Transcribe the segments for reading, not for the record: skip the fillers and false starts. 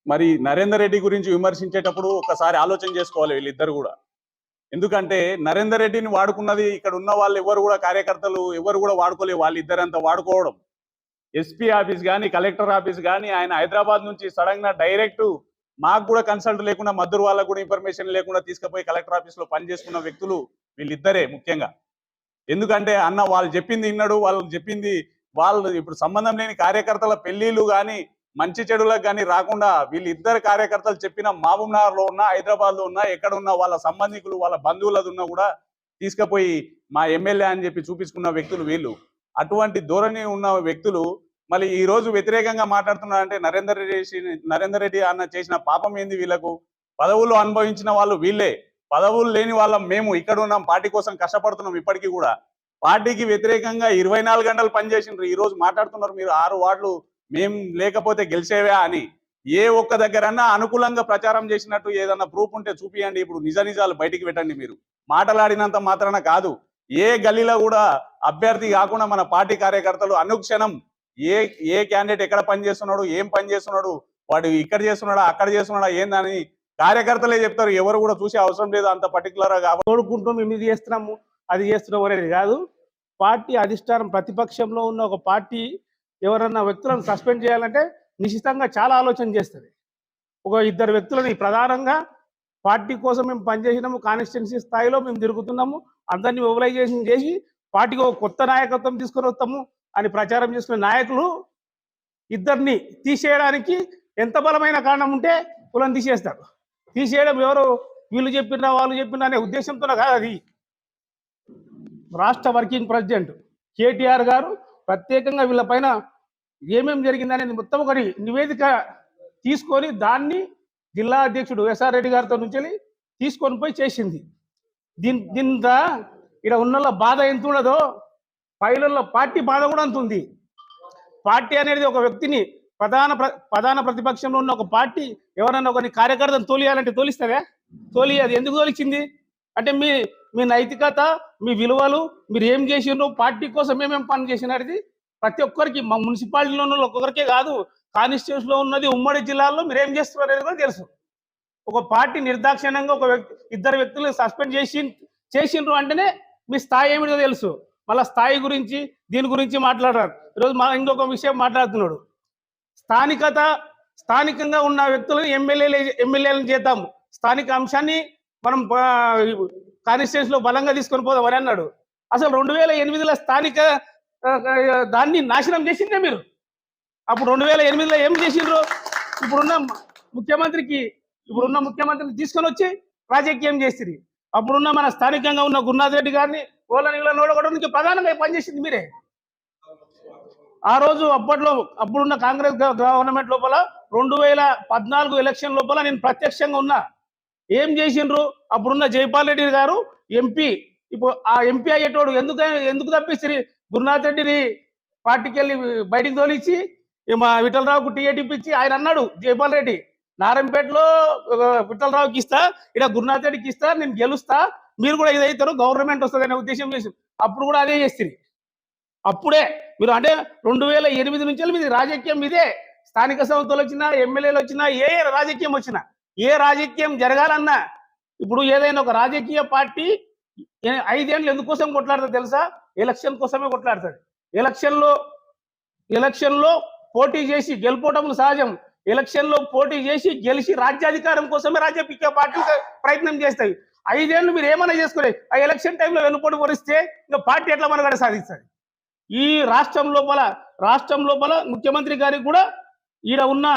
మరి నరేందర్ రెడ్డి గురించి విమర్శించేటప్పుడు ఒకసారి ఆలోచన చేసుకోవాలి వీళ్ళిద్దరు కూడా. ఎందుకంటే నరేందర్ రెడ్డిని వాడుకున్నది ఇక్కడ ఉన్న వాళ్ళు ఎవరు కూడా, కార్యకర్తలు ఎవరు కూడా వాడుకోలేదు. వాళ్ళిద్దరంతా వాడుకోవడం, ఎస్పీ ఆఫీస్ కానీ కలెక్టర్ ఆఫీస్ కానీ, ఆయన హైదరాబాద్ నుంచి సడన్ గా డైరెక్ట్ మాకు కూడా కన్సల్ట్ లేకుండా, మద్దరు వాళ్ళకు కూడా ఇన్ఫర్మేషన్ లేకుండా తీసుకుపోయి కలెక్టర్ ఆఫీస్ లో పనిచేసుకున్న వ్యక్తులు వీళ్ళిద్దరే ముఖ్యంగా. ఎందుకంటే అన్న వాళ్ళు చెప్పింది విన్నాడు, వాళ్ళు చెప్పింది వాళ్ళు ఇప్పుడు సంబంధం లేని కార్యకర్తల పెళ్లిళ్ళు కానీ మంచి చెడులకు కానీ రాకుండా వీళ్ళిద్దరు కార్యకర్తలు చెప్పిన మహబూబ్నగర్ లో ఉన్నా, హైదరాబాద్ లో ఉన్నా, ఎక్కడ ఉన్నా వాళ్ళ సంబంధికులు వాళ్ళ బంధువులది ఉన్నా కూడా తీసుకుపోయి మా ఎమ్మెల్యే అని చెప్పి చూపించుకున్న వ్యక్తులు వీళ్ళు. అటువంటి ధోరణి ఉన్న వ్యక్తులు మళ్ళీ ఈ రోజు వ్యతిరేకంగా మాట్లాడుతున్నారంటే నరేందర్ రెడ్డి అన్న చేసిన పాపం ఏంది? వీళ్ళకు పదవులు అనుభవించిన వాళ్ళు వీళ్ళే, పదవులు లేని వాళ్ళం మేము. ఇక్కడ ఉన్నాం, పార్టీ కోసం కష్టపడుతున్నాం. ఇప్పటికీ కూడా పార్టీకి వ్యతిరేకంగా 24 గంటలు పనిచేసిండ్రు. ఈ రోజు మాట్లాడుతున్నారు మీరు 6 వార్డులు మేం లేకపోతే గెలిచేవా అని. ఏ ఒక్క దగ్గరన్నా అనుకూలంగా ప్రచారం చేసినట్టు ఏదన్నా ప్రూఫ్ ఉంటే చూపియండి. ఇప్పుడు నిజాలు బయటికి పెట్టండి. మీరు మాటలాడినంత మాత్రాన కాదు. ఏ గల్లీలో కూడా అభ్యర్థి కాకుండా మన పార్టీ కార్యకర్తలు అనుక్షణం ఏ క్యాండిడేట్ ఎక్కడ పని చేస్తున్నాడు, ఏం పని చేస్తున్నాడు, వాడు ఇక్కడ చేస్తున్నాడా అక్కడ చేస్తున్నాడా ఏందని కార్యకర్తలే చెప్తారు. ఎవరు కూడా చూసే అవసరం లేదు అంత పర్టికులర్ గా. కోరుకుంటూ మేము ఇది చేస్తున్నాము అది చేస్తున్నాము అనేది కాదు. పార్టీ అధిష్టానం ప్రతిపక్షంలో ఉన్న ఒక పార్టీ ఎవరన్నా వ్యక్తులను సస్పెండ్ చేయాలంటే నిశ్చితంగా చాలా ఆలోచన చేస్తుంది. ఒక 2 వ్యక్తులని ప్రధానంగా పార్టీ కోసం మేము పనిచేసినాము, కాన్స్టిట్యున్సీ స్థాయిలో మేము తిరుగుతున్నాము, అందరినీ మొబిలైజేషన్ చేసి పార్టీకి ఒక కొత్త నాయకత్వం తీసుకొని వస్తాము అని ప్రచారం చేసుకునే నాయకులు 2 తీసేయడానికి ఎంత బలమైన కారణం ఉంటే కులం తీసేస్తారు. తీసేయడం ఎవరు వీళ్ళు చెప్పినా వాళ్ళు చెప్పినా అనే ఉద్దేశంతో కాదు. అది రాష్ట్ర వర్కింగ్ ప్రెసిడెంట్ కేటీఆర్ గారు ప్రత్యేకంగా వీళ్ళపైన ఏమేమి జరిగిందనేది మొత్తం ఒకటి నివేదిక తీసుకొని దాన్ని జిల్లా అధ్యక్షుడు ఎస్ఆర్ రెడ్డి గారితో నుంచి తీసుకొని పోయి చేసింది. దీంత ఇక్కడ ఉన్న బాధ ఎంత ఉండదో పైలలో పార్టీ బాధ కూడా అంత ఉంది. పార్టీ అనేది ఒక వ్యక్తిని ప్రధాన ప్రతిపక్షంలో ఉన్న ఒక పార్టీ ఎవరన్నా ఒకరిని కార్యకర్తను తోలియాలంటే తోలిస్తుందా? అది ఎందుకు తోలిచ్చింది అంటే మీ నైతికత, మీ విలువలు, మీరు ఏం చేసిండ్రు, పార్టీ కోసం ఏమేమి పని చేసినది ప్రతి ఒక్కరికి, మా మున్సిపాలిటీలో ఉన్న ఒక్కొక్కరికే కాదు, కాన్స్టిట్యూన్సీలో ఉన్నది ఉమ్మడి జిల్లాల్లో మీరు ఏం చేస్తున్నారు అనేది కూడా తెలుసు. ఒక పార్టీ నిర్దాక్షిణ్యంగా ఒక 2 వ్యక్తులను సస్పెండ్ చేసిండ్రు అంటేనే మీ స్థాయి ఏమిటో తెలుసు. మళ్ళీ స్థాయి గురించి దీని గురించి మాట్లాడారు. ఈరోజు మా ఇంకొక విషయం మాట్లాడుతున్నాడు. స్థానికంగా ఉన్న వ్యక్తులను ఎమ్మెల్యేలను చేద్దాము, స్థానిక అంశాన్ని మనం కాన్స్టిట్యున్సీలో బలంగా తీసుకొని పోదామని అన్నాడు. అసలు 2008లో స్థానిక దాన్ని నాశనం చేసిందే మీరు. అప్పుడు 2008లో ఏం చేసిండ్రు? ఇప్పుడున్న ముఖ్యమంత్రిని తీసుకొని వచ్చి రాజకీయం చేసిరి. అప్పుడున్న మన స్థానికంగా ఉన్న గురునాథ్ రెడ్డి గారిని ఓళ్ళని ఓడగొట్టడానికి ప్రధానంగా పనిచేసింది మీరే. ఆ రోజు అప్పుడున్న కాంగ్రెస్ గవర్నమెంట్ లోపల 2014 ఎలక్షన్ లోపల నేను ప్రత్యక్షంగా ఉన్నా. ఏం చేసిండ్రు? అప్పుడున్న జైపాల్ రెడ్డి గారు ఎంపీ, ఇప్పుడు ఆ ఎంపీ అయ్యేటోడు ఎందుకు తప్పిస్తారు? గురునాథ్ రెడ్డిని పార్టీకి వెళ్ళి బయటికి తోలిచ్చి మా విఠలరావుకు టికెట్ ఇప్పించి ఆయన అన్నాడు, జైపాల్ రెడ్డి నారాయణపేటలో విఠలరావుకి ఇస్తా, ఇక్కడ గురునాథ్ రెడ్డికి ఇస్తా, నేను గెలుస్తా, మీరు కూడా ఇదైతారు, గవర్నమెంట్ వస్తుంది అనే ఉద్దేశం చేసి అప్పుడు కూడా అదే చేస్తారు. అప్పుడే మీరు అంటే 2008 నుంచి మీది రాజకీయం ఇదే. స్థానిక సంస్థలు వచ్చినా, ఎమ్మెల్యేలు వచ్చినా, ఏ రాజకీయం వచ్చినా, ఏ రాజకీయం జరగాలన్నా ఇప్పుడు ఏదైనా ఒక రాజకీయ పార్టీ 5 ఏళ్ళు ఎందుకోసం కొట్లాడుతుంది తెలుసా? ఎలక్షన్ కోసమే కొట్లాడుతుంది. ఎలక్షన్లో పోటీ చేసి గెలుపోవడం సహజం. ఎలక్షన్లో పోటీ చేసి గెలిచి రాజ్యాధికారం కోసమే రాజకీయ పార్టీలు ప్రయత్నం చేస్తాయి. 5 ఏళ్ళు మీరు ఏమైనా చేసుకోలేదు. ఆ ఎలక్షన్ టైంలో వెనుపోటు పొరిస్తే ఇంకా పార్టీ ఎట్లా మనగడ సాధిస్తుంది? ఈ రాష్ట్రం లోపల ముఖ్యమంత్రి గారికి కూడా ఈడ ఉన్న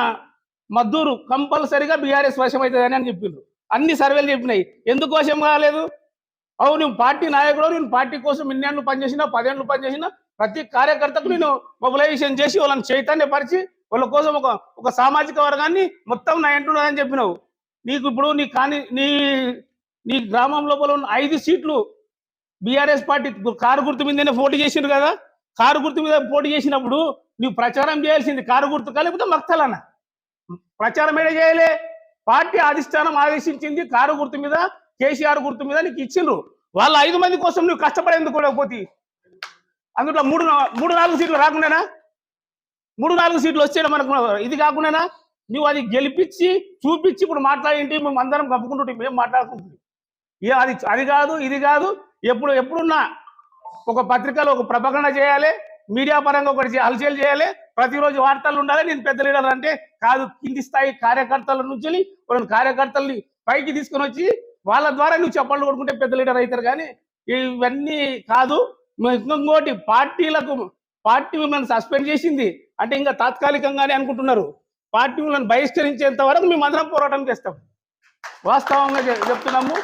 మద్దూరు కంపల్సరిగా బీఆర్ఎస్ వశం అవుతుంది అని చెప్పిండ్రు. అన్ని సర్వేలు చెప్పినాయి. ఎందుకు వశం కాలేదు? అవును, నేను పార్టీ నాయకుడు, నేను పార్టీ కోసం 2 ఏళ్ళు పనిచేసినా, 10 ఏళ్ళు పనిచేసినా, ప్రతి కార్యకర్తకు నేను మొబిలైజేషన్ చేసి వాళ్ళని చైతన్యపరిచి వాళ్ళ కోసం ఒక సామాజిక వర్గాన్ని మొత్తం నా ఎంటున్నదని చెప్పినావు. నీకు ఇప్పుడు నీ గ్రామం లోపల ఉన్న 5 సీట్లు బీఆర్ఎస్ పార్టీ కారు గుర్తు మీదనే పోటీ చేసిండ్రు కదా. కారు గుర్తు మీద పోటీ చేసినప్పుడు నువ్వు ప్రచారం చేయాల్సింది కారు గుర్తు లేకపోతే మక్తలన్న. ప్రచారం ఏడే చేయలే. పార్టీ అధిష్టానం ఆదేశించింది కారు గుర్తు మీద, కేసీఆర్ గుర్తు మీద నీకు ఇచ్చిండ్రు. వాళ్ళ 5 మంది కోసం నువ్వు కష్టపడేందుకు కూడా పోతే అందులో 3-4 సీట్లు రాకుండానా? 3-4 సీట్లు వచ్చేయడం మనకు ఇది కాకుండానా? నువ్వు అది గెలిపించి చూపించి ఇప్పుడు మాట్లాడింటి మేము అందరం కప్పుకుంటుంటే మేము మాట్లాడుకుంటుంది ఇక అది కాదు ఇది కాదు. ఎప్పుడున్నా ఒక పత్రికలో ఒక ప్రకటన చేయాలి, మీడియా పరంగా ఒకటి హల్చల్ చేయాలి, ప్రతిరోజు వార్తలు ఉండాలి. నేను పెద్ద లీడర్ అంటే కాదు, కింది స్థాయి కార్యకర్తల నుంచి కార్యకర్తల్ని పైకి తీసుకొని వచ్చి వాళ్ళ ద్వారా నువ్వు చప్పట్లు కొట్టుకుంటే పెద్ద లీడర్ అవుతారు. కానీ ఇవన్నీ కాదు. ఇంకోటి పార్టీ మిమ్మల్ని సస్పెండ్ చేసింది అంటే ఇంకా తాత్కాలికంగానే అనుకుంటున్నారు. పార్టీ మిమ్మల్ని బహిష్కరించేంత వరకు మేము అందరం పోరాటం చేస్తాం. వాస్తవంగా చెప్తున్నాము.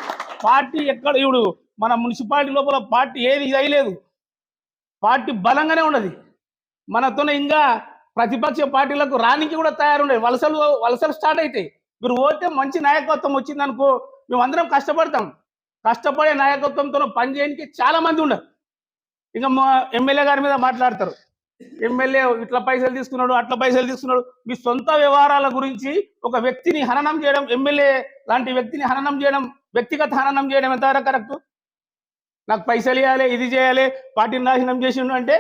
పార్టీ ఎక్కడ ఇప్పుడు మన మున్సిపాలిటీ లోపల పార్టీ ఏది ఇదలేదు, పార్టీ బలంగానే ఉన్నది. మనతోనే ఇంకా ప్రతిపక్ష పార్టీలకు రానికి కూడా తయారుండేది. వలసలు స్టార్ట్ అవుతాయి. మీరు పోతే మంచి నాయకత్వం వచ్చిందనుకో మేము అందరం కష్టపడతాం. కష్టపడే నాయకత్వంతో పనిచేయడానికి చాలా మంది ఉండరు. ఇంకా మా ఎమ్మెల్యే గారి మీద మాట్లాడతారు, ఎమ్మెల్యే ఇట్లా పైసలు తీసుకున్నాడు అట్లా పైసలు తీసుకున్నాడు. మీ సొంత వ్యవహారాల గురించి ఒక వ్యక్తిని హననం చేయడం, ఎమ్మెల్యే లాంటి వ్యక్తిని హననం చేయడం, వ్యక్తిగత హననం చేయడం ఎంతవరకు కరెక్ట్? నాకు పైసలు ఇవ్వాలి, ఇది చేయాలి, పార్టీని నాశనం చేసిండు అంటే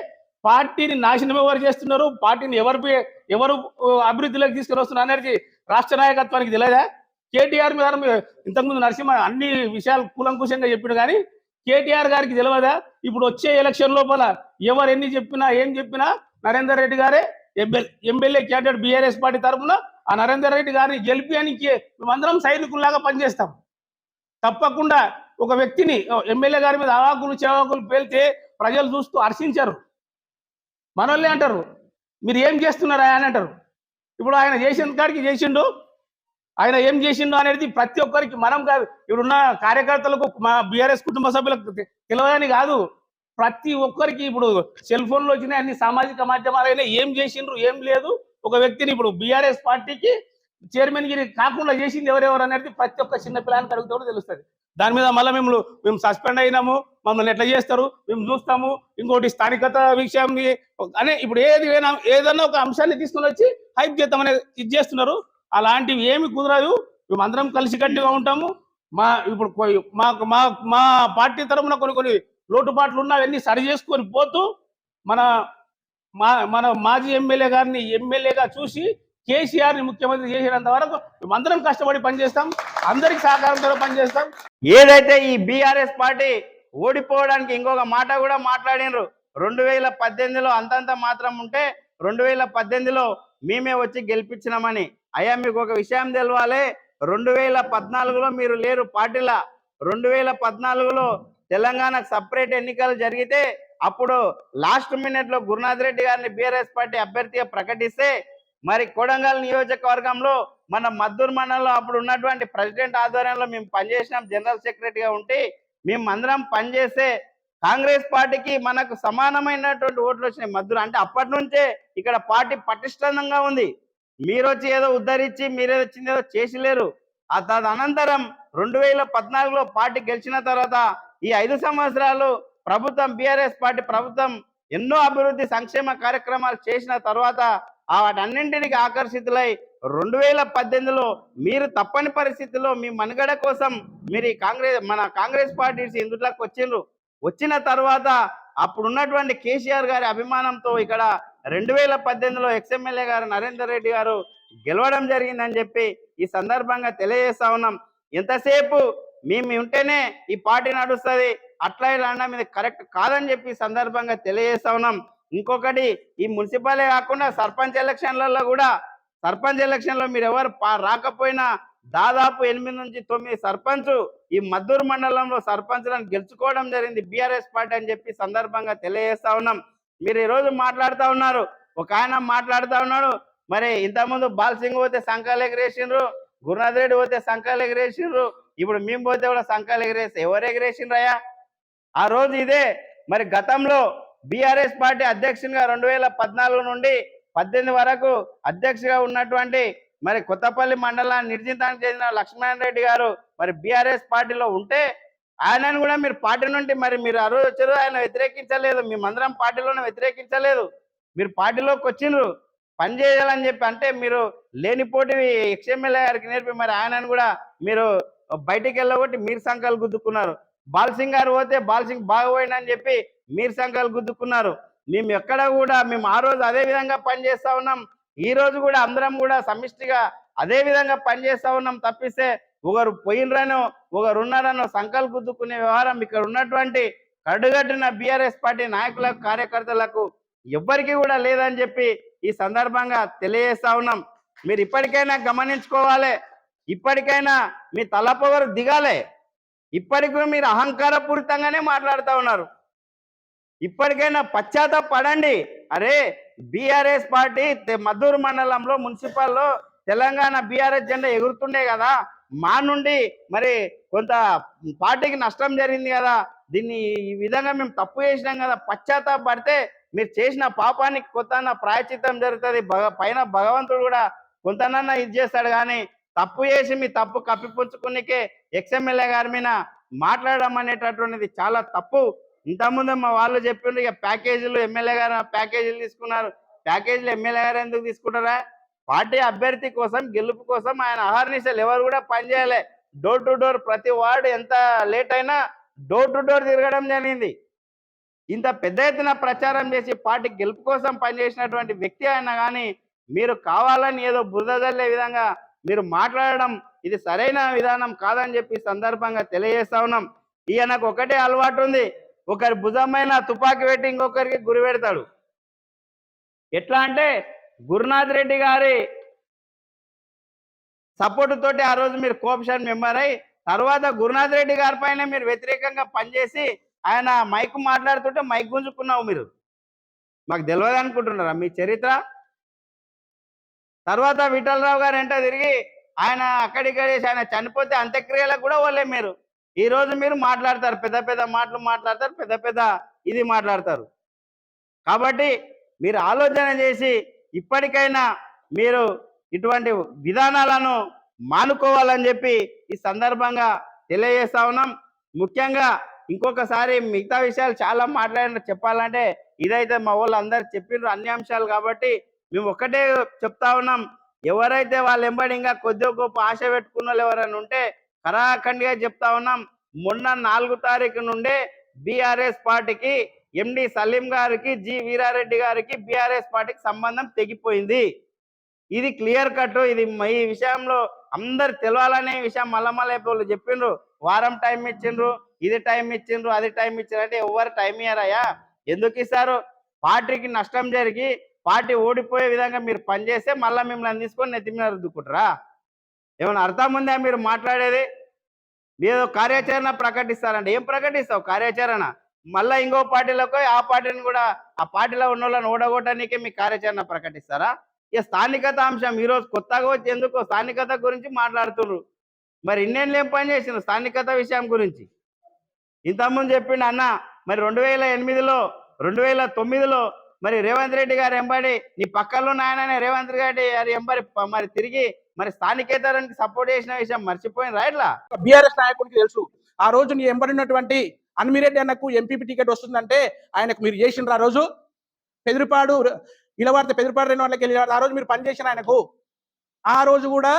పార్టీని నాశనం ఎవరు చేస్తున్నారు, పార్టీని ఎవరు అభివృద్ధిలోకి తీసుకుని వస్తున్నారు అనేది రాష్ట్ర నాయకత్వానికి తెలియదా? కేటీఆర్ మీద ఇంతకుముందు నరసింహ అన్ని విషయాలు కూలంకుశంగా చెప్పిండు, కానీ కేటీఆర్ గారికి తెలియదా? ఇప్పుడు వచ్చే ఎలక్షన్ లోపల ఎవరు ఎన్ని చెప్పినా ఏం చెప్పినా నరేందర్ రెడ్డి గారే ఎమ్మెల్యే క్యాండిడేట్ బీఆర్ఎస్ పార్టీ తరఫున ఆ నరేందర్ రెడ్డి గారిని గెలిపియానికి మేమందరం సైనికుల్లాగా పనిచేస్తాం. తప్పకుండా ఒక వ్యక్తిని ఎమ్మెల్యే గారి మీద అవాకులు చెవాకులు పేలితే ప్రజలు చూస్తూ హర్షించారు. మనోళ్ళే అంటారు మీరు ఏం చేస్తున్నారా అని అంటారు. ఇప్పుడు ఆయన చేసిన కాడికి చేసిండు, ఆయన ఏం చేసిండు అనేది ప్రతి ఒక్కరికి మనం కాదు, ఇప్పుడున్న కార్యకర్తలకు మా బీఆర్ఎస్ కుటుంబ సభ్యులకు తెలియదని కాదు, ప్రతి ఒక్కరికి ఇప్పుడు సెల్ ఫోన్లు వచ్చినాయి, అన్ని సామాజిక మాధ్యమాలైనా ఏం చేసిండ్రు ఏం లేదు. ఒక వ్యక్తిని ఇప్పుడు బీఆర్ఎస్ పార్టీకి చైర్మన్ గిరి కాకుండా చేసింది ఎవరెవరు అనేది ప్రతి ఒక్క చిన్న పిల్లానికి అడిగితే కూడా తెలుస్తుంది. దాని మీద మళ్ళీ మేము సస్పెండ్ అయినాము, మమ్మల్ని ఎట్లా చేస్తారు మేము చూస్తాము, ఇంకోటి స్థానికత విషయం అనే ఇప్పుడు ఏదన్నా ఒక అంశాన్ని తీసుకొని వచ్చి హైప్ చేద్దామనేది ఇది చేస్తున్నారు. అలాంటివి ఏమి కుదరదు. మేము అందరం కలిసికట్టుగా ఉంటాము. ఇప్పుడు మా పార్టీ తరఫున కొన్ని లోటుపాట్లు ఉన్నా అవన్నీ సరి చేసుకొని పోతూ మన మాజీ ఎమ్మెల్యే గారిని ఎమ్మెల్యేగా చూసి కేసీఆర్ని ముఖ్యమంత్రి చేసినంత వరకు మేమందరం కష్టపడి పనిచేస్తాం, అందరికి సహకారంతో పనిచేస్తాం. ఏదైతే ఈ బీఆర్ఎస్ పార్టీ ఓడిపోవడానికి ఇంకొక మాట కూడా మాట్లాడినరు. 2018లో అంతంత మాత్రం ఉంటే 2018లో మేమే వచ్చి గెలిపించినామని. అయ్యా మీకు ఒక విషయం తెలవాలి, 2014లో మీరు లేరు పార్టీలా. 2014లో తెలంగాణకు సపరేట్ ఎన్నికలు జరిగితే అప్పుడు లాస్ట్ మినిట్ లో గురునాథ్ రెడ్డి గారిని బీఆర్ఎస్ పార్టీ అభ్యర్థిగా ప్రకటిస్తే మరి కొడంగల్ నియోజకవర్గంలో మన మద్దూరు మండలంలో అప్పుడు ఉన్నటువంటి ప్రెసిడెంట్ ఆధ్వర్యంలో మేము పనిచేసినాం, జనరల్ సెక్రటరీగా ఉంటే మేము అందరం పనిచేస్తే కాంగ్రెస్ పార్టీకి మనకు సమానమైనటువంటి ఓట్లు వచ్చినాయి మద్దూరు. అంటే అప్పటి నుంచే ఇక్కడ పార్టీ పటిష్టంగా ఉంది. మీరు వచ్చి ఏదో ఉద్ధరించి మీరేదో వచ్చింది ఏదో చేసి లేరు. తదనంతరం 2014లో పార్టీ గెలిచిన తర్వాత ఈ 5 సంవత్సరాలు ప్రభుత్వం బీఆర్ఎస్ పార్టీ ప్రభుత్వం ఎన్నో అభివృద్ధి సంక్షేమ కార్యక్రమాలు చేసిన తర్వాత వాటన్నింటికి ఆకర్షితులై 2018లో మీరు తప్పని పరిస్థితుల్లో మీ మనుగడ కోసం మీరు మన కాంగ్రెస్ పార్టీ ఇందులోకి వచ్చిండ్రు. వచ్చిన తర్వాత అప్పుడున్నటువంటి కేసీఆర్ గారి అభిమానంతో ఇక్కడ 2018లో ఎక్స్ఎమ్మెల్యే గారు నరేందర్ రెడ్డి గారు గెలవడం జరిగిందని చెప్పి ఈ సందర్భంగా తెలియజేస్తా ఉన్నాం. ఎంతసేపు మేము ఉంటేనే ఈ పార్టీ నడుస్తుంది అట్లా ఇలా అన్నా మీద కరెక్ట్ కాదని చెప్పి సందర్భంగా తెలియజేస్తా ఉన్నాం. ఇంకొకటి ఈ మున్సిపాలిటీ కాకుండా సర్పంచ్ ఎలక్షన్లలో కూడా సర్పంచ్ ఎలక్షన్లో మీరు ఎవరు రాకపోయినా దాదాపు 8 నుంచి 9 సర్పంచ్ ఈ మద్దూరు మండలంలో సర్పంచ్లను గెలుచుకోవడం జరిగింది బీఆర్ఎస్ పార్టీ అని చెప్పి సందర్భంగా తెలియజేస్తా ఉన్నాం. మీరు ఈరోజు మాట్లాడుతూ ఉన్నారు, ఒక ఆయన మాట్లాడుతూ ఉన్నాడు మరి ఇంతకుముందు బాల్సింగ్ పోతే సంకాలు ఎగరేసిండ్రు, గురునాథ్ రెడ్డి పోతే సంకాలు ఎగరేసిండ్రు, ఇప్పుడు మేము పోతే కూడా సంకాలు ఎగరేసి ఎవరు ఎగరేసిండ్రయ్యా? ఆ రోజు ఇదే మరి గతంలో బీఆర్ఎస్ పార్టీ అధ్యక్షునిగా 2014 నుండి 18 వరకు అధ్యక్షుగా ఉన్నటువంటి మరి కొత్తపల్లి మండలాన్ని నిర్జితానికి చెందిన లక్ష్మణ్ రెడ్డి గారు మరి బీఆర్ఎస్ పార్టీలో ఉంటే ఆయనను కూడా మీరు పార్టీ నుండి మరి మీరు ఆ రోజు వచ్చారు, ఆయన వ్యతిరేకించలేదు, మేమందరం పార్టీలోనే వ్యతిరేకించలేదు, మీరు పార్టీలోకి వచ్చిండ్రు పని చేయాలని చెప్పి. అంటే మీరు లేనిపోటీ ఎక్స్ఎమ్మెల్యే గారికి నేర్పి మరి ఆయనను కూడా మీరు బయటికి వెళ్ళగొట్టి మీరు సంఖ్యలు గుద్దుకున్నారు. బాల్సింగ్ గారు పోతే బాల్సింగ్ బాగా పోయిందని చెప్పి మీరు సంఖ్యలు గుద్దుకున్నారు. మేము ఎక్కడ కూడా మేము ఆ రోజు అదే విధంగా పనిచేస్తా ఉన్నాం. ఈ రోజు కూడా అందరం కూడా సమిష్టిగా అదే విధంగా పనిచేస్తా ఉన్నాం తప్పిస్తే ఒకరు పోయినరనో ఒకరు ఉన్నారనో సంకల్ గుద్దుకునే వ్యవహారం ఇక్కడ ఉన్నటువంటి కడుగట్టిన బీఆర్ఎస్ పార్టీ నాయకులకు కార్యకర్తలకు ఎవ్వరికీ కూడా లేదని చెప్పి ఈ సందర్భంగా తెలియజేస్తా ఉన్నాం. మీరు ఇప్పటికైనా గమనించుకోవాలి, ఇప్పటికైనా మీ తలపొగరు దిగాలే. ఇప్పటికీ మీరు అహంకారపూరితంగానే మాట్లాడుతూ ఉన్నారు. ఇప్పటికైనా పశ్చాత్తాపడండి. అరే బీఆర్ఎస్ పార్టీ మద్దూరు మండలంలో మున్సిపల్లో తెలంగాణ బీఆర్ఎస్ జెండా ఎగురుతుండే కదా, మా నుండి మరి కొంత పార్టీకి నష్టం జరిగింది కదా, దీన్ని ఈ విధంగా మేము తప్పు చేసినాం కదా, పశ్చాత్తాపడితే మీరు చేసిన పాపానికి కొంత ప్రాయచిత్తం జరుగుతుంది. పైన భగవంతుడు కూడా కొంతనన్నా ఇది చేస్తాడు. కానీ తప్పు చేసి మీ తప్పు కప్పిపుచ్చుకునికే ఎక్స్ఎమ్మెల్యే గారి మీద మాట్లాడడం అనేటటువంటిది చాలా తప్పు. ఇంతకుముందు మా వాళ్ళు చెప్పిండ్రు ఇక ప్యాకేజీలు ఎమ్మెల్యే గారు ప్యాకేజీలు తీసుకున్నారు. ప్యాకేజీలు ఎమ్మెల్యే గారు ఎందుకు తీసుకుంటారా? పార్టీ అభ్యర్థి కోసం గెలుపు కోసం ఆయన అహర్నిశలు ఎవరు కూడా పనిచేయలే. డోర్ టు డోర్ ప్రతి వార్డు ఎంత లేట్ అయినా డోర్ టు డోర్ తిరగడం జరిగింది. ఇంత పెద్ద ఎత్తున ప్రచారం చేసి పార్టీ గెలుపు కోసం పనిచేసినటువంటి వ్యక్తి అయినా కానీ మీరు కావాలని ఏదో బురద జల్లే విధంగా మీరు మాట్లాడడం ఇది సరైన విధానం కాదని చెప్పి సందర్భంగా తెలియజేస్తా ఉన్నాం. ఈయనకు ఒకటే అలవాటు ఉంది, ఒకరి భుజమైన తుపాకీ పెట్టి ఇంకొకరికి గురి పెడతాడు. ఎట్లా అంటే గురునాథ్ రెడ్డి గారి సపోర్టు తోటి ఆ రోజు మీరు కోఆప్షన్ మెంబర్ అయి తర్వాత గురునాథ్ రెడ్డి గారి పైన మీరు వ్యతిరేకంగా పనిచేసి ఆయన మైక్ మాట్లాడుతుంటే మైక్ గుంజుకున్నావు. మీరు మాకు తెలియదు అనుకుంటున్నారా మీ చరిత్ర? తర్వాత విఠలరావు గారు ఎంట తిరిగి ఆయన అక్కడిక్కడ ఆయన చనిపోతే అంత్యక్రియలకు కూడా వాళ్ళే. మీరు ఈ రోజు మీరు మాట్లాడతారు, పెద్ద పెద్ద మాటలు మాట్లాడతారు, పెద్ద పెద్ద ఇది మాట్లాడతారు. కాబట్టి మీరు ఆలోచన చేసి ఇప్పటికైనా మీరు ఇటువంటి విధానాలను మానుకోవాలని చెప్పి ఈ సందర్భంగా తెలియజేస్తా ఉన్నాం. ముఖ్యంగా ఇంకొకసారి మిగతా విషయాలు చాలా మాట్లాడిన చెప్పాలంటే ఇదైతే మా వాళ్ళు అందరు చెప్పిండ్రు అన్ని అంశాలు. కాబట్టి మేము ఒక్కటే చెప్తా ఉన్నాం, ఎవరైతే వాళ్ళ ఎంబడి ఇంకా కొద్దిగా గొప్ప ఆశ పెట్టుకున్న వాళ్ళు ఎవరైనా ఉంటే కరాఖండిగా చెప్తా ఉన్నాం, మొన్న 4 తారీఖు నుండే బీఆర్ఎస్ పార్టీకి ఎండి సలీం గారికి జి వీరారెడ్డి గారికి బీఆర్ఎస్ పార్టీకి సంబంధం తెగిపోయింది. ఇది క్లియర్ కట్. ఇది ఈ విషయంలో అందరు తెలవాలనే విషయం మళ్ళీ వాళ్ళు చెప్పిండ్రు. వారం టైం ఇచ్చిండ్రు, ఇది టైం ఇచ్చిండ్రు, అది టైం ఇచ్చిండ్రు అంటే ఎవరు టైం ఇయ్యారయ్యా? ఎందుకు ఇస్తారు? పార్టీకి నష్టం జరిగి పార్టీ ఓడిపోయే విధంగా మీరు పనిచేస్తే మళ్ళీ మిమ్మల్ని తీసుకొని నెత్తి మీద రుద్దుకుంటారా? ఏమైనా అర్థం ఉందా మీరు మాట్లాడేది? ఏదో కార్యాచరణ ప్రకటిస్తారంటే ఏం ప్రకటిస్తావు కార్యాచరణ? మళ్ళీ ఇంకో పార్టీలకు ఆ పార్టీని కూడా ఆ పార్టీలో ఉన్న వాళ్ళని ఓడగొట్టడానికే మీ కార్యాచరణ ప్రకటిస్తారా? ఇక స్థానికత అంశం ఈరోజు కొత్తగా వచ్చి ఎందుకో స్థానికత గురించి మాట్లాడుతున్నారు. మరి ఇన్నేళ్ళు ఏం పని చేసిన స్థానికత విషయం గురించి? ఇంతకుముందు చెప్పిండు అన్న, మరి 2008లో 2009లో మరి రేవంత్ రెడ్డి గారు ఎంబడి నీ పక్కల్లో నాయననే రేవంత్ రెడ్డి గారి ఎంబడి మరి తిరిగి మరి స్థానికేతరానికి సపోర్ట్ చేసిన విషయం మర్చిపోయిన రైట్లా? బీఆర్ఎస్ నాయకుడికి తెలుసు ఆ రోజు నీ ఎంబడినటువంటి అన్మిరెడ్డి అన్నకు ఎంపీపీ టికెట్ వస్తుందంటే ఆయనకు మీరు చేసిండ్రు. ఆ రోజు పెదిరిపాడు ఇలవార్త పెదిరిపాడు 2 గంటలకు వెళ్ళి ఆ రోజు మీరు పనిచేసిన ఆయనకు. ఆ రోజు కూడా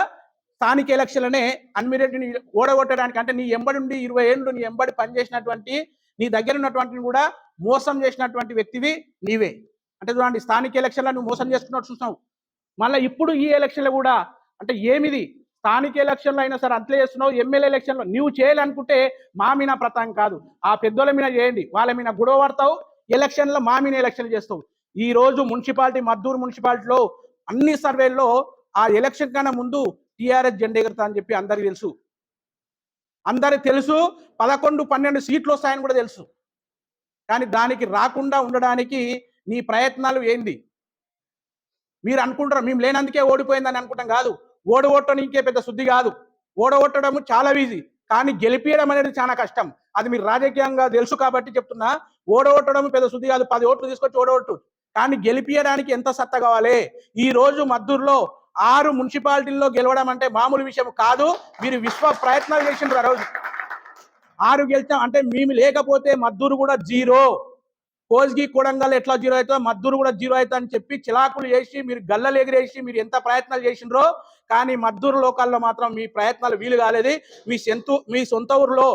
స్థానిక ఎలక్షన్లనే అన్మిరెడ్డిని ఓడగొట్టడానికి అంటే నీ ఎంబడి నుండి 20 ఏళ్ళు నీ ఎంబడి పనిచేసినటువంటి నీ దగ్గర ఉన్నటువంటి కూడా మోసం చేసినటువంటి వ్యక్తివి నీవే. అంటే చూడండి, స్థానిక ఎలక్షన్లో నువ్వు మోసం చేసుకున్నట్టు చూసావు. మళ్ళీ ఇప్పుడు ఈ ఎలక్షన్లో కూడా అంటే ఏమిది? స్థానిక ఎలక్షన్లో అయినా సరే అంతలే చేస్తున్నావు. ఎమ్మెల్యే ఎలక్షన్లో నువ్వు చేయాలనుకుంటే మా మీద ప్రతాం కాదు, ఆ పెద్దోళ్ళ మీద చేయండి, వాళ్ళ మీద గొడవ పడతావు. ఎలక్షన్లో మా మీద ఎలక్షన్లు చేస్తావు. ఈ రోజు మున్సిపాలిటీ మద్దూరు మున్సిపాలిటీలో అన్ని సర్వేల్లో ఆ ఎలక్షన్ కన్నా ముందు టీఆర్ఎస్ జెండా ఎగురుతా అని చెప్పి అందరికి తెలుసు. 11-12 సీట్లు వస్తాయని కూడా తెలుసు. కానీ దానికి రాకుండా ఉండడానికి నీ ప్రయత్నాలు ఏంది? మీరు అనుకుంటారు మేము లేనందుకే ఓడిపోయిందని అనుకుంటాం కాదు. ఓడగొట్టడానికే పెద్ద శుద్ధి కాదు. ఓడగొట్టడం చాలా ఈజీ, కానీ గెలిపించడం అనేది చాలా కష్టం. అది మీరు రాజకీయంగా తెలుసు కాబట్టి చెప్తున్నా. ఓడగొట్టడం పెద్ద శుద్ధి కాదు. 10 ఓట్లు తీసుకొచ్చి ఓడగొట్టు, కానీ గెలిపించడానికి ఎంత సత్తా కావాలి? ఈ రోజు మద్దూరులో 6 మున్సిపాలిటీల్లో గెలవడం అంటే మామూలు విషయం కాదు. మీరు విశ్వ ప్రయత్నాలు చేసిండ్రు. ఆ రోజు 6 గెలిచాం అంటే మేము లేకపోతే మద్దూరు కూడా జీరో. కోజ్గి కొడంగల్ ఎట్లా జీరో అవుతుందో మద్దూరు కూడా జీరో అవుతా అని చెప్పి చిలాకులు చేసి మీరు గల్లలు ఎగిరేసి మీరు ఎంత ప్రయత్నాలు చేసిండ్రో, కానీ మద్దూరు లోకాల్లో మాత్రం మీ ప్రయత్నాలు వీలు కాలేదు. మీ సొంత ఊర్లో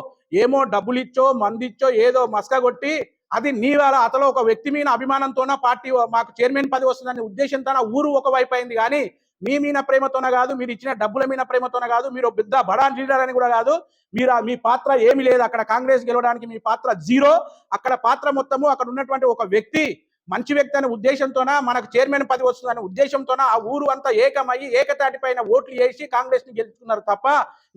ఏమో డబ్బులు ఇచ్చో మందిచ్చో ఏదో మస్క కొట్టి అది నీ వాళ్ళ అతలో ఒక వ్యక్తి మీద అభిమానంతోన పార్టీ మాకు చైర్మన్ పదవి వస్తుందనే ఉద్దేశంతో ఊరు ఒకవైపు అయింది. కానీ మీ మీద ప్రేమతోన కాదు, మీరు ఇచ్చిన డబ్బుల మీద ప్రేమతోన కాదు, మీరు పెద్ద బడా లీడర్ అని కూడా కాదు. మీరు మీ పాత్ర ఏమి లేదు అక్కడ. కాంగ్రెస్ గెలవడానికి మీ పాత్ర జీరో. అక్కడ పాత్ర మొత్తము అక్కడ ఉన్నటువంటి ఒక వ్యక్తి మంచి వ్యక్తి అనే ఉద్దేశంతోన మనకు చైర్మన్ పదవి వస్తుందనే ఉద్దేశంతోన ఆ ఊరు అంతా ఏకమయ్యి ఏకతాటి పైన ఓట్లు వేసి కాంగ్రెస్ ని గెలుచుకున్నారు తప్ప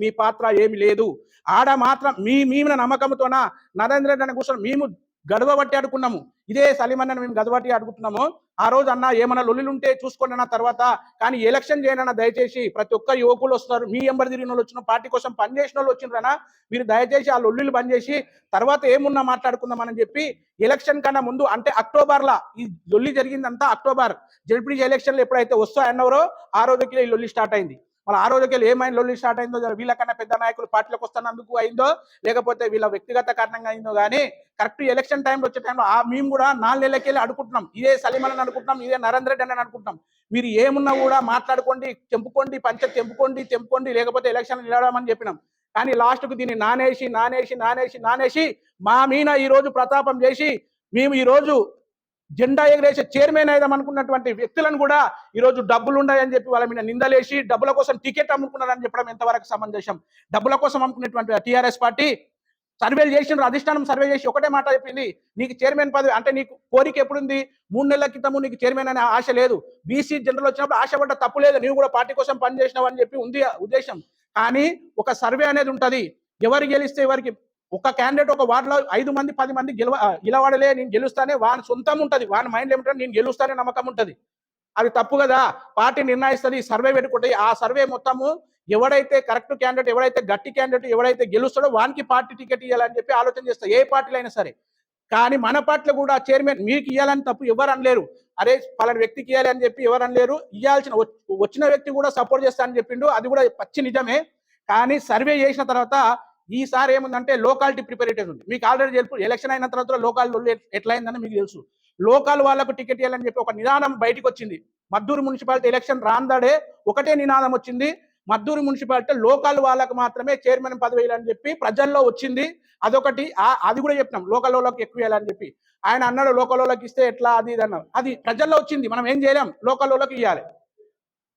మీ పాత్ర ఏమి లేదు. ఆడ మాత్రం మీ నమ్మకంతోన నరేంద్ర రెడ్డి అని కూర్చొని మేము గడవబట్టి అడుకున్నాము. ఇదే సలీమన్నని మేము గడవబట్టి అడుగుతున్నాము. ఆ రోజు అన్న ఏమన్నా లొల్లులుంటే చూసుకోండి అన్న తర్వాత, కానీ ఎలక్షన్ చేయనన్న దయచేసి ప్రతి ఒక్క యువకులు వస్తున్నారు, మీ ఎంబడి తిరిగిన వాళ్ళు వచ్చిన పార్టీ కోసం పనిచేసిన వాళ్ళు వచ్చిండ్రనా, మీరు దయచేసి ఆ లొల్లులు బంద్ చేసి తర్వాత ఏమున్నా మాట్లాడుకుందామని చెప్పి ఎలక్షన్ కన్నా ముందు అంటే అక్టోబర్లో ఈ లొల్లి జరిగిందంతా అక్టోబర్ జడ్పీటీసీ ఎలక్షన్లు ఎప్పుడైతే వస్తాయన్నారో ఆ రోజుకి ఈ లొల్లి స్టార్ట్ అయింది. మరి ఆ రోజుకి ఏమైనా లొల్లి స్టార్ట్ అయిందో, వీళ్ళకన్నా పెద్ద నాయకులు పార్టీలకు వస్తున్నందుకు అయిందో లేకపోతే వీళ్ళ వ్యక్తిగత కారణంగా అయిందో, కానీ కరెక్ట్ ఎలక్షన్ టైంలో వచ్చే టైంలో మేము కూడా 4 నెలలకెళ్ళి అడుగుతున్నాం. ఇదే సలీమన్ అనుకుంటున్నాం, ఇదే నరేంద్ర రెడ్డి అని అనుకుంటున్నాం. మీరు ఏమున్నా కూడా మాట్లాడుకోండి, తెంపుకోండి, పంచాయతీ తెంపుకోండి, లేకపోతే ఎలక్షన్ నిలవడమని చెప్పినాం. కానీ లాస్ట్కు దీన్ని నానేసి మా మీద ఈ రోజు ప్రతాపం చేసి మేము ఈ రోజు జెండా ఎగరేసే చైర్మన్ అయిదాం అనుకున్నటువంటి వ్యక్తులను కూడా ఈ రోజు డబ్బులు ఉన్నాయని చెప్పి వాళ్ళ మీద నిందలేసి డబ్బుల కోసం టికెట్ అమ్ముకున్నారని చెప్పడం ఎంతవరకు సమంజసం? డబ్బుల కోసం అమ్ముకునేటువంటి టీఆర్ఎస్ పార్టీ సర్వేలు చేసిన అధిష్టానం సర్వే చేసి ఒకటే మాట చెప్పింది, నీకు చైర్మన్ పదవి అంటే నీకు కోరిక ఎప్పుడుంది? 3 నెలల క్రితము నీకు చైర్మన్ అనే ఆశ లేదు. బీసీ జనరల్ వచ్చినప్పుడు ఆశపడ్డ తప్పు లేదు, నీవు కూడా పార్టీ కోసం పనిచేసినావు అని చెప్పి ఉంది ఉద్దేశం. కానీ ఒక సర్వే అనేది ఉంటుంది. ఎవరు గెలిస్తే ఎవరికి ఒక క్యాండిడేట్ ఒక వార్డులో 5 మంది 10 మంది గెలవడలే, నేను గెలుస్తానే వాని సొంతం ఉంటుంది, వాని మైండ్ ఏమిటంటే నేను గెలుస్తానే నమ్మకం ఉంటుంది. అది తప్పు కదా. పార్టీ నిర్ణయిస్తుంది, సర్వే పెట్టుకుంటే ఆ సర్వే మొత్తము ఎవడైతే కరెక్ట్ క్యాండిడేట్, ఎవడైతే గట్టి క్యాండిడేట్, ఎవడైతే గెలుస్తాడో వానికి పార్టీ టికెట్ ఇవ్వాలని చెప్పి ఆలోచన చేస్తారు ఏ పార్టీలో అయినా సరే. కానీ మన పార్టీలో కూడా చైర్మన్ మీకు ఇవ్వాలని తప్పు ఎవరు అనలేరు. అరే పలానా వ్యక్తికి ఇవ్వాలి అని చెప్పి ఎవరు అనలేరు. ఇవ్వాల్సిన వచ్చిన వ్యక్తి కూడా సపోర్ట్ చేస్తానని చెప్పిండు, అది కూడా పచ్చి నిజమే. కానీ సర్వే చేసిన తర్వాత ఈసారి ఏముందంటే లోకాలిటీ ప్రిపరేటెడ్ ఉంది. మీకు ఆల్రెడీ తెలుసు ఎలక్షన్ అయిన తర్వాత లోకాల్ ఎట్లయిందని మీకు తెలుసు. లోకల్ వాళ్ళకు టికెట్ ఇవ్వాలని చెప్పి ఒక నినాదం బయటకు వచ్చింది. మద్దూరు మున్సిపాలిటీ ఎలక్షన్ రాందాడే ఒకటే నినాదం వచ్చింది, మద్దూరు మున్సిపాలిటీ లోకల్ వాళ్ళకు మాత్రమే చైర్మన్ పదవి వేయాలని చెప్పి ప్రజల్లో వచ్చింది. అదొకటి. అది కూడా చెప్పినాం లోకల్ వాళ్ళకి ఎక్కువ వేయాలని చెప్పి. ఆయన అన్నాడు లోకల్ వాళ్ళకి ఇస్తే ఎట్లా అది ఇది అన్నారు. అది ప్రజల్లో వచ్చింది, మనం ఏం చేయలేం, లోకల్ వాళ్ళకి ఇవ్వాలి.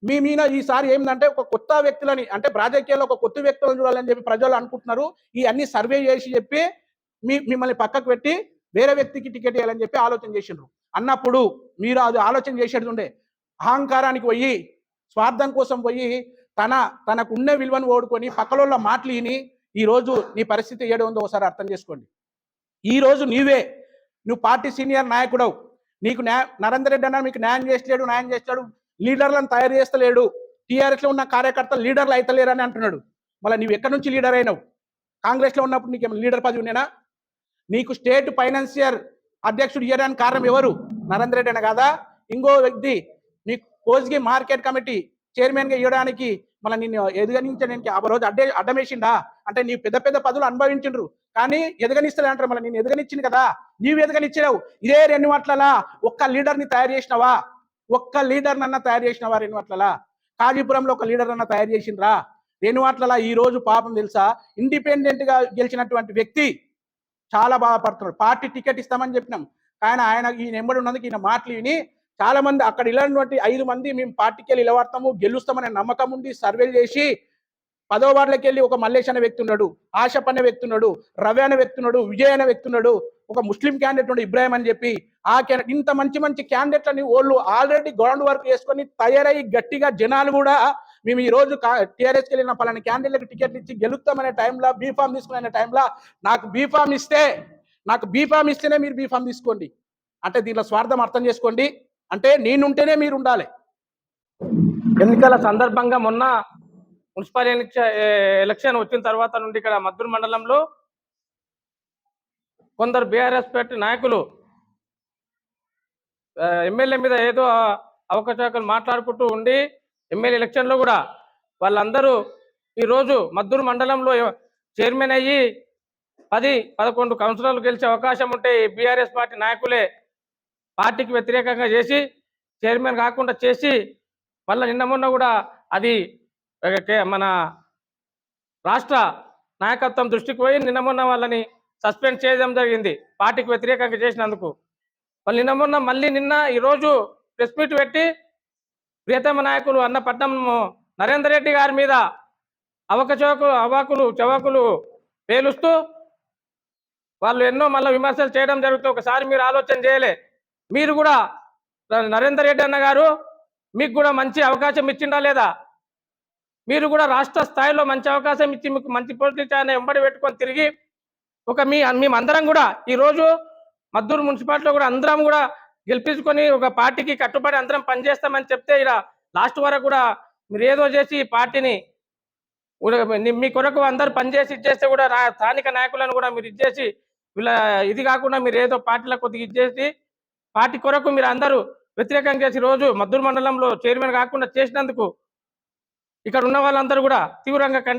మీ మీద ఈసారి ఏంటంటే ఒక కొత్త వ్యక్తులని అంటే రాజకీయాల్లో ఒక కొత్త వ్యక్తులను చూడాలని చెప్పి ప్రజలు అనుకుంటున్నారు. ఈ అన్ని సర్వే చేసి చెప్పి మిమ్మల్ని పక్కకు పెట్టి వేరే వ్యక్తికి టికెట్ ఇవ్వాలని చెప్పి ఆలోచన చేసిండ్రు. అన్నప్పుడు మీరు అది ఆలోచన చేసేది ఉండే. అహంకారానికి పోయి స్వార్థం కోసం పోయి తనకు ఉన్న విలువను ఓడుకొని పక్కల మాటలు విని ఈరోజు నీ పరిస్థితి ఏడు ఉందో ఒకసారి అర్థం చేసుకోండి. ఈరోజు నువ్వు పార్టీ సీనియర్ నాయకుడవు, నీకు నరేంద్ర రెడ్డి అన్న మీకు న్యాయం చేస్తాడు, లీడర్లను తయారు చేస్తలేడు, టీఆర్ఎస్లో ఉన్న కార్యకర్తలు లీడర్లు అయితలేరు అని అంటున్నాడు. మళ్ళీ నువ్వు ఎక్కడి నుంచి లీడర్ అయినావు? కాంగ్రెస్లో ఉన్నప్పుడు నీకు లీడర్ పదవి ఉండేనా? నీకు స్టేట్ ఫైనాన్షియర్ అధ్యక్షుడు ఇవ్వడానికి కారణం ఎవరు? నరేంద్ర రెడ్డి అన్న కాదా? ఇంకో వ్యక్తి నీకు కోజ్గి మార్కెట్ కమిటీ చైర్మన్గా ఇవ్వడానికి మళ్ళీ నిన్ను ఎదగనించడానికి ఆ రోజు అడ్డమేసిండా? అంటే నీ పెద్ద పెద్ద పదవులు అనుభవించిండ్రు కానీ ఎదగనిస్తలే అంటారు. మళ్ళీ నేను ఎదగనిచ్చింది కదా, నీవు ఎదగనిచ్చినావు. ఇదే 2 మాటల ఒక్క లీడర్ని తయారు చేసినావా? ఒక్క లీడర్ అన్న తయారు చేసినవా? 2 మాటల కాజీపురంలో ఒక లీడర్ అన్న తయారు చేసిండ్రా? 2 మాటల ఈ రోజు పాపం తెలుసా, ఇండిపెండెంట్ గా గెలిచినటువంటి వ్యక్తి చాలా బాధపడుతున్నాడు. పార్టీ టికెట్ ఇస్తామని చెప్పినాం కానీ ఆయన ఈయన ఎంబడి ఉన్నందుకు ఈయన మాటలు విని చాలా మంది అక్కడ ఇలాంటి 5 మంది మేము పార్టీకి వెళ్ళి నిలబడతాము గెలుస్తామనే నమ్మకం ఉండి సర్వేలు చేసి 10వ వార్డులోకి వెళ్ళి ఒక మల్లేష్ అనే వ్యక్తి ఉన్నాడు, ఆషఫ్ అనే వ్యక్తి ఉన్నాడు, రవి అనే వ్యక్తి ఉన్నాడు, విజయ్ అనే వ్యక్తి ఉన్నాడు, ఒక ముస్లిం క్యాండిడేట్ ఉన్నాడు ఇబ్రాహిం అని చెప్పి. ఆ క్యాండిడేట్ ఇంత మంచి క్యాండిడేట్లని వాళ్ళు ఆల్రెడీ గ్రౌండ్ వర్క్ చేసుకొని తయారయ్యి గట్టిగా జనాలు కూడా మేము ఈ రోజు టీఆర్ఎస్కి వెళ్ళిన పలానా క్యాండిడేట్లకు టికెట్ ఇచ్చి గెలుస్తామనే టైంలో బీఫామ్ తీసుకునే టైంలో నాకు బీఫామ్ ఇస్తేనే మీరు బీఫామ్ తీసుకోండి అంటే దీంట్లో స్వార్థం అర్థం చేసుకోండి. అంటే నేనుంటేనే మీరు ఉండాలి. ఎన్నికల సందర్భంగా మొన్న మున్సిపల్ ఎలక్షన్ వచ్చిన తర్వాత నుండి ఇక్కడ మద్దూరు మండలంలో కొందరు బీఆర్ఎస్ పార్టీ నాయకులు ఎమ్మెల్యే మీద ఏదో అవకతవకలు మాట్లాడుకుంటూ ఉండి ఎమ్మెల్యే ఎలక్షన్లో కూడా వాళ్ళందరూ ఈరోజు మద్దూరు మండలంలో చైర్మన్ అయ్యి 10-11 కౌన్సిలర్లు గెలిచే అవకాశం ఉంటే బీఆర్ఎస్ పార్టీ నాయకులే పార్టీకి వ్యతిరేకంగా చేసి చైర్మన్ కాకుండా చేసి మళ్ళీ నిన్న మొన్న కూడా అది మన రాష్ట్ర నాయకత్వం దృష్టికి పోయి నిన్న మొన్న వాళ్ళని సస్పెండ్ చేయడం జరిగింది పార్టీకి వ్యతిరేకంగా చేసినందుకు. మళ్ళీ నిన్న ఈరోజు ప్రెస్ మీట్ పెట్టి ప్రియతమ నాయకులు అన్న పట్నం నరేందర్ రెడ్డి గారి మీద అవాకులు చవాకులు పేలుస్తూ వాళ్ళు ఎన్నో మళ్ళీ విమర్శలు చేయడం జరుగుతుంది. ఒకసారి మీరు ఆలోచన చేయలే, మీరు కూడా నరేందర్ రెడ్డి అన్న గారు మీకు కూడా మంచి అవకాశం ఇచ్చిండా లేదా? మీరు కూడా రాష్ట్ర స్థాయిలో మంచి అవకాశం ఇచ్చి మీకు మంచి పొలిటిక్స్ వెంబడి పెట్టుకొని తిరిగి మేమందరం కూడా ఈరోజు మద్దూరు మున్సిపాలిటీలో కూడా అందరం కూడా గెలిపించుకొని ఒక పార్టీకి కట్టుబడి అందరం పనిచేస్తామని చెప్తే ఇలా లాస్ట్ వరకు కూడా మీరు ఏదో చేసి ఈ పార్టీని మీ కొరకు అందరు పనిచేసి ఇచ్చేస్తే కూడా స్థానిక నాయకులను కూడా మీరు ఇచ్చేసి వీళ్ళ ఇది కాకుండా మీరు ఏదో పార్టీల కొద్దిగా ఇచ్చేసి పార్టీ కొరకు మీరు అందరూ వ్యతిరేకంగా చేసి రోజు మద్దూరు మండలంలో చైర్మన్ కాకుండా చేసినందుకు ఇక్కడ ఉన్న వాళ్ళందరూ కూడా తీవ్రంగా ఖండిస్తున్నారు.